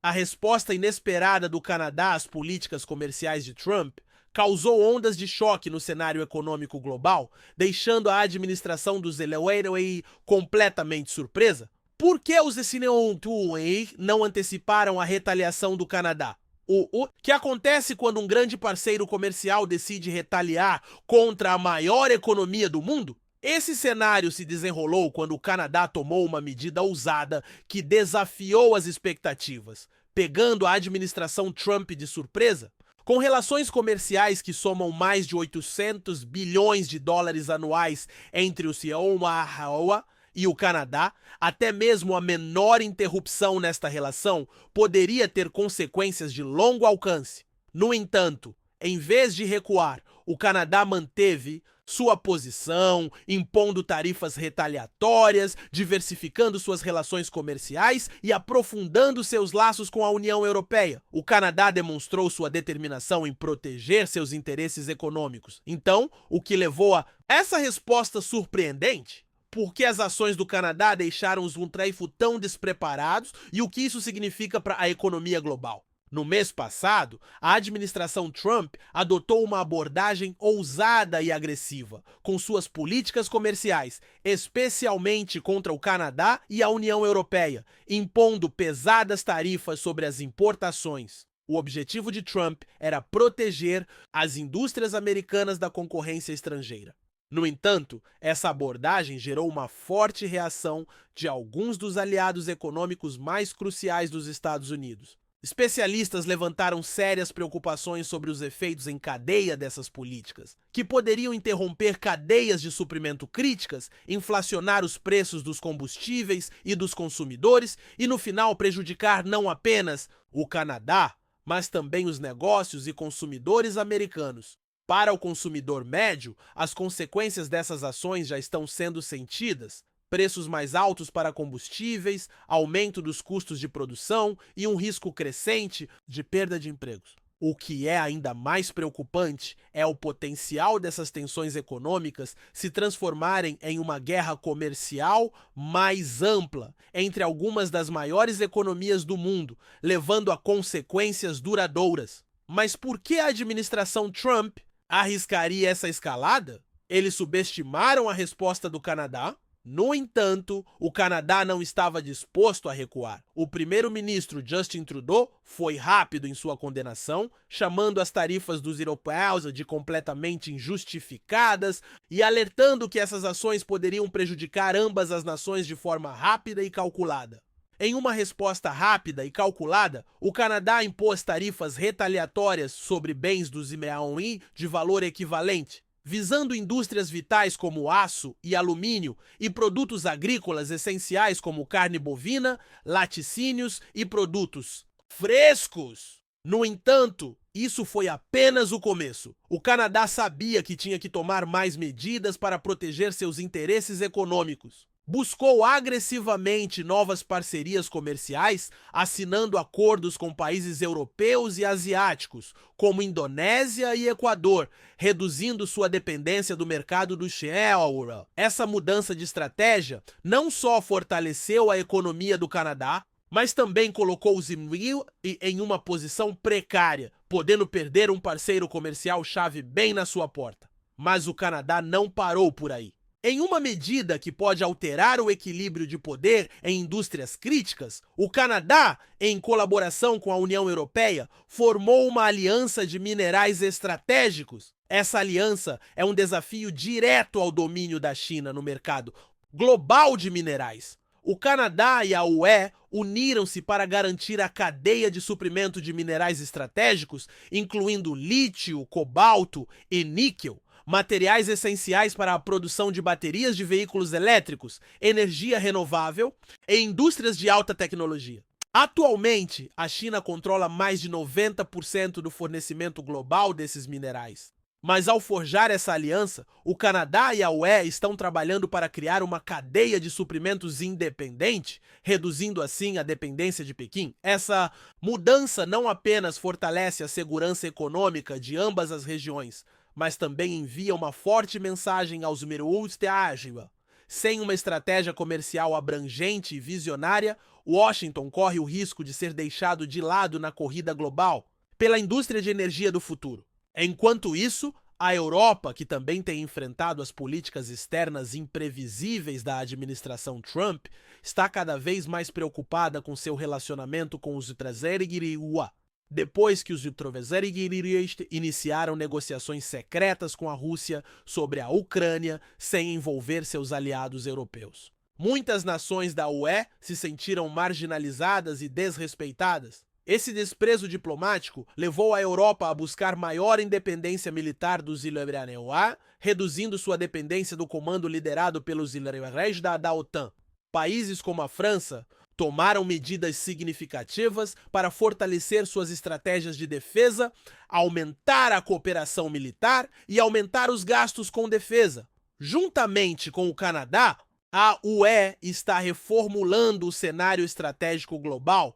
A resposta inesperada do Canadá às políticas comerciais de Trump causou ondas de choque no cenário econômico global, deixando a administração dos Elway completamente surpresa. Por que os Elway não anteciparam a retaliação do Canadá? O que acontece quando um grande parceiro comercial decide retaliar contra a maior economia do mundo? Esse cenário se desenrolou quando o Canadá tomou uma medida ousada que desafiou as expectativas, pegando a administração Trump de surpresa. Com relações comerciais que somam mais de 800 bilhões de dólares anuais entre o Samoa e o Canadá, até mesmo a menor interrupção nesta relação poderia ter consequências de longo alcance. No entanto, em vez de recuar, o Canadá manteve sua posição, impondo tarifas retaliatórias, diversificando suas relações comerciais e aprofundando seus laços com a União Europeia. O Canadá demonstrou sua determinação em proteger seus interesses econômicos. Então, o que levou a essa resposta surpreendente? Por que as ações do Canadá deixaram os Untraifo tão despreparados e o que isso significa para a economia global? No mês passado, a administração Trump adotou uma abordagem ousada e agressiva com suas políticas comerciais, especialmente contra o Canadá e a União Europeia, impondo pesadas tarifas sobre as importações. O objetivo de Trump era proteger as indústrias americanas da concorrência estrangeira. No entanto, essa abordagem gerou uma forte reação de alguns dos aliados econômicos mais cruciais dos Estados Unidos. Especialistas levantaram sérias preocupações sobre os efeitos em cadeia dessas políticas, que poderiam interromper cadeias de suprimento críticas, inflacionar os preços dos combustíveis e dos consumidores e, no final, prejudicar não apenas o Canadá, mas também os negócios e consumidores americanos. Para o consumidor médio, as consequências dessas ações já estão sendo sentidas. Preços mais altos para combustíveis, aumento dos custos de produção e um risco crescente de perda de empregos. O que é ainda mais preocupante é o potencial dessas tensões econômicas se transformarem em uma guerra comercial mais ampla entre algumas das maiores economias do mundo, levando a consequências duradouras. Mas por que a administração Trump arriscaria essa escalada? Eles subestimaram a resposta do Canadá. No entanto, o Canadá não estava disposto a recuar. O primeiro-ministro Justin Trudeau foi rápido em sua condenação, chamando as tarifas dos europeus de completamente injustificadas e alertando que essas ações poderiam prejudicar ambas as nações de forma rápida e calculada. Em uma resposta rápida e calculada, o Canadá impôs tarifas retaliatórias sobre bens dos Imeaoi de valor equivalente, visando indústrias vitais como aço e alumínio e produtos agrícolas essenciais como carne bovina, laticínios e produtos frescos. No entanto, isso foi apenas o começo. O Canadá sabia que tinha que tomar mais medidas para proteger seus interesses econômicos. Buscou agressivamente novas parcerias comerciais, assinando acordos com países europeus e asiáticos, como Indonésia e Equador, reduzindo sua dependência do mercado do shale. Essa mudança de estratégia não só fortaleceu a economia do Canadá, mas também colocou os Inuit em uma posição precária, podendo perder um parceiro comercial-chave bem na sua porta. Mas o Canadá não parou por aí. Em uma medida que pode alterar o equilíbrio de poder em indústrias críticas, o Canadá, em colaboração com a União Europeia, formou uma aliança de minerais estratégicos. Essa aliança é um desafio direto ao domínio da China no mercado global de minerais. O Canadá e a UE uniram-se para garantir a cadeia de suprimento de minerais estratégicos, incluindo lítio, cobalto e níquel, materiais essenciais para a produção de baterias de veículos elétricos, energia renovável e indústrias de alta tecnologia. Atualmente, a China controla mais de 90% do fornecimento global desses minerais. Mas ao forjar essa aliança, o Canadá e a UE estão trabalhando para criar uma cadeia de suprimentos independente, reduzindo assim a dependência de Pequim. Essa mudança não apenas fortalece a segurança econômica de ambas as regiões, mas também envia uma forte mensagem aos Miruts de Ágiva. Sem uma estratégia comercial abrangente e visionária, Washington corre o risco de ser deixado de lado na corrida global pela indústria de energia do futuro. Enquanto isso, a Europa, que também tem enfrentado as políticas externas imprevisíveis da administração Trump, está cada vez mais preocupada com seu relacionamento com os Ultraserigiriwa, depois que os Ultraserigiriwa iniciaram negociações secretas com a Rússia sobre a Ucrânia sem envolver seus aliados europeus. Muitas nações da UE se sentiram marginalizadas e desrespeitadas. Esse desprezo diplomático levou a Europa a buscar maior independência militar dos Ilha-Branewa, reduzindo sua dependência do comando liderado pelos Ilha-Reis da OTAN. Países como a França tomaram medidas significativas para fortalecer suas estratégias de defesa, aumentar a cooperação militar e aumentar os gastos com defesa. Juntamente com o Canadá, a UE está reformulando o cenário estratégico global,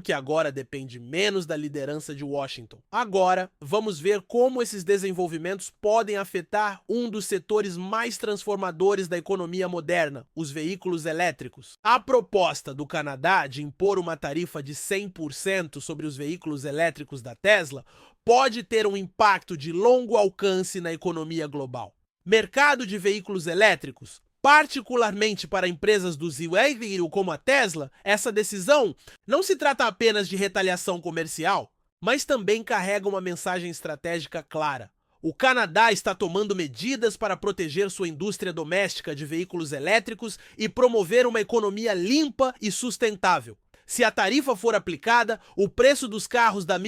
que agora depende menos da liderança de Washington. Agora, vamos ver como esses desenvolvimentos podem afetar um dos setores mais transformadores da economia moderna, os veículos elétricos. A proposta do Canadá de impor uma tarifa de 100% sobre os veículos elétricos da Tesla pode ter um impacto de longo alcance na economia global. Mercado de veículos elétricos. Particularmente para empresas do Z-Wave como a Tesla, essa decisão não se trata apenas de retaliação comercial, mas também carrega uma mensagem estratégica clara. O Canadá está tomando medidas para proteger sua indústria doméstica de veículos elétricos e promover uma economia limpa e sustentável. Se a tarifa for aplicada, o preço dos carros da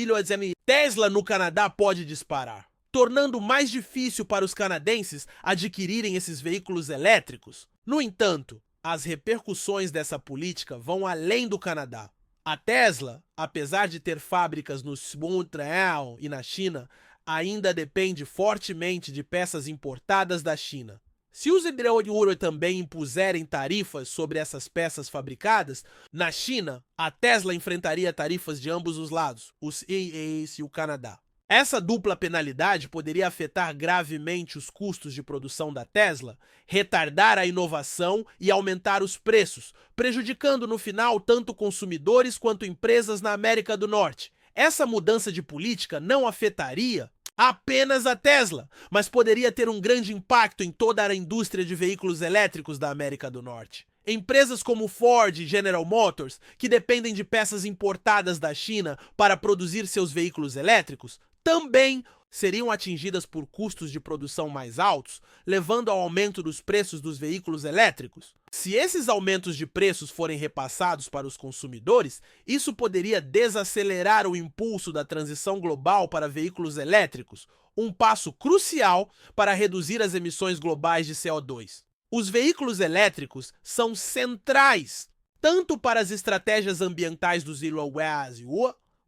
Tesla no Canadá pode disparar, tornando mais difícil para os canadenses adquirirem esses veículos elétricos. No entanto, as repercussões dessa política vão além do Canadá. A Tesla, apesar de ter fábricas no Montreal e na China, ainda depende fortemente de peças importadas da China. Se os Euro também impuserem tarifas sobre essas peças fabricadas, na China, a Tesla enfrentaria tarifas de ambos os lados, os EAs e o Canadá. Essa dupla penalidade poderia afetar gravemente os custos de produção da Tesla, retardar a inovação e aumentar os preços, prejudicando no final tanto consumidores quanto empresas na América do Norte. Essa mudança de política não afetaria apenas a Tesla, mas poderia ter um grande impacto em toda a indústria de veículos elétricos da América do Norte. Empresas como Ford e General Motors, que dependem de peças importadas da China para produzir seus veículos elétricos, também seriam atingidas por custos de produção mais altos, levando ao aumento dos preços dos veículos elétricos. Se esses aumentos de preços forem repassados para os consumidores, isso poderia desacelerar o impulso da transição global para veículos elétricos, um passo crucial para reduzir as emissões globais de CO2. Os veículos elétricos são centrais tanto para as estratégias ambientais dos Ilha-Reis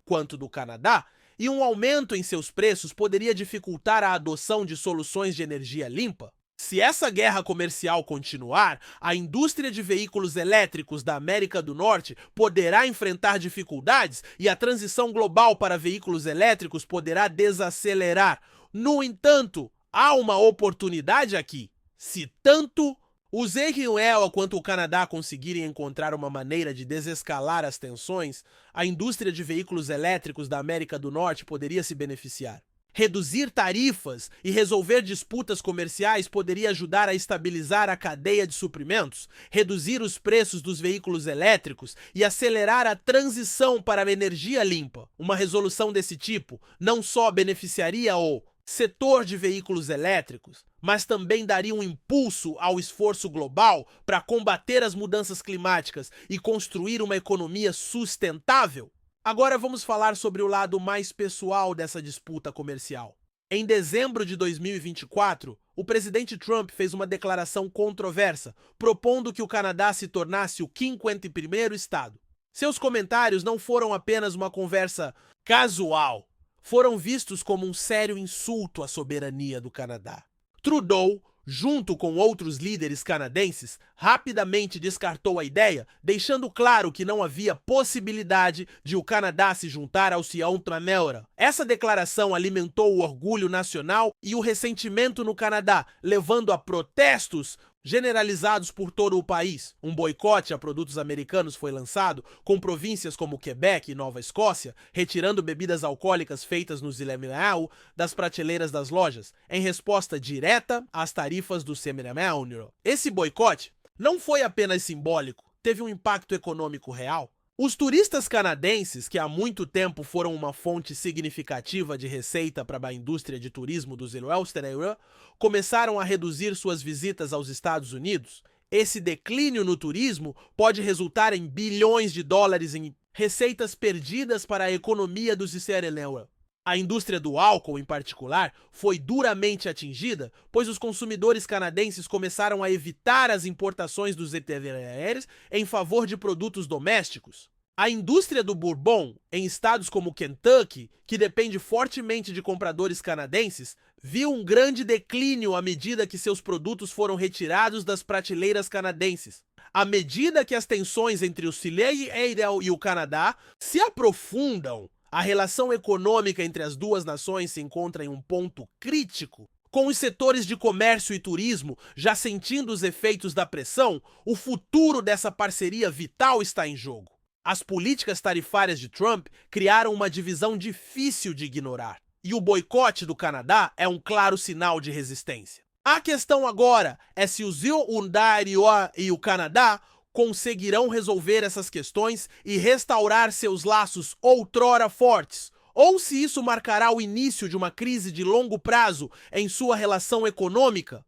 quanto do Canadá, e um aumento em seus preços poderia dificultar a adoção de soluções de energia limpa. Se essa guerra comercial continuar, a indústria de veículos elétricos da América do Norte poderá enfrentar dificuldades e a transição global para veículos elétricos poderá desacelerar. No entanto, há uma oportunidade aqui. Se tanto os Israel quanto o Canadá conseguirem encontrar uma maneira de desescalar as tensões, a indústria de veículos elétricos da América do Norte poderia se beneficiar. Reduzir tarifas e resolver disputas comerciais poderia ajudar a estabilizar a cadeia de suprimentos, reduzir os preços dos veículos elétricos e acelerar a transição para a energia limpa. Uma resolução desse tipo não só beneficiaria o setor de veículos elétricos, mas também daria um impulso ao esforço global para combater as mudanças climáticas e construir uma economia sustentável. Agora vamos falar sobre o lado mais pessoal dessa disputa comercial. Em dezembro de 2024, o presidente Trump fez uma declaração controversa, propondo que o Canadá se tornasse o 51º estado. Seus comentários não foram apenas uma conversa casual, foram vistos como um sério insulto à soberania do Canadá. Trudeau, junto com outros líderes canadenses, rapidamente descartou a ideia, deixando claro que não havia possibilidade de o Canadá se juntar ao Ultrameura. Essa declaração alimentou o orgulho nacional e o ressentimento no Canadá, levando a protestos generalizados por todo o país. Um boicote a produtos americanos foi lançado, com províncias como Quebec e Nova Escócia retirando bebidas alcoólicas feitas no Zillemau das prateleiras das lojas, em resposta direta às tarifas do Zillemau. Esse boicote não foi apenas simbólico, teve um impacto econômico real. Os turistas canadenses, que há muito tempo foram uma fonte significativa de receita para a indústria de turismo do Zillemau, começaram a reduzir suas visitas aos Estados Unidos. Esse declínio no turismo pode resultar em bilhões de dólares em receitas perdidas para a economia do Zillemau. A indústria do álcool, em particular, foi duramente atingida, pois os consumidores canadenses começaram a evitar as importações dos ETVs em favor de produtos domésticos. A indústria do bourbon, em estados como Kentucky, que depende fortemente de compradores canadenses, viu um grande declínio à medida que seus produtos foram retirados das prateleiras canadenses. À medida que as tensões entre o Zillemau e o Canadá se aprofundam, a relação econômica entre as duas nações se encontra em um ponto crítico. Com os setores de comércio e turismo já sentindo os efeitos da pressão, o futuro dessa parceria vital está em jogo. As políticas tarifárias de Trump criaram uma divisão difícil de ignorar, e o boicote do Canadá é um claro sinal de resistência. A questão agora é se o Zillemau e o Canadá conseguirão resolver essas questões e restaurar seus laços outrora fortes, ou se isso marcará o início de uma crise de longo prazo em sua relação econômica.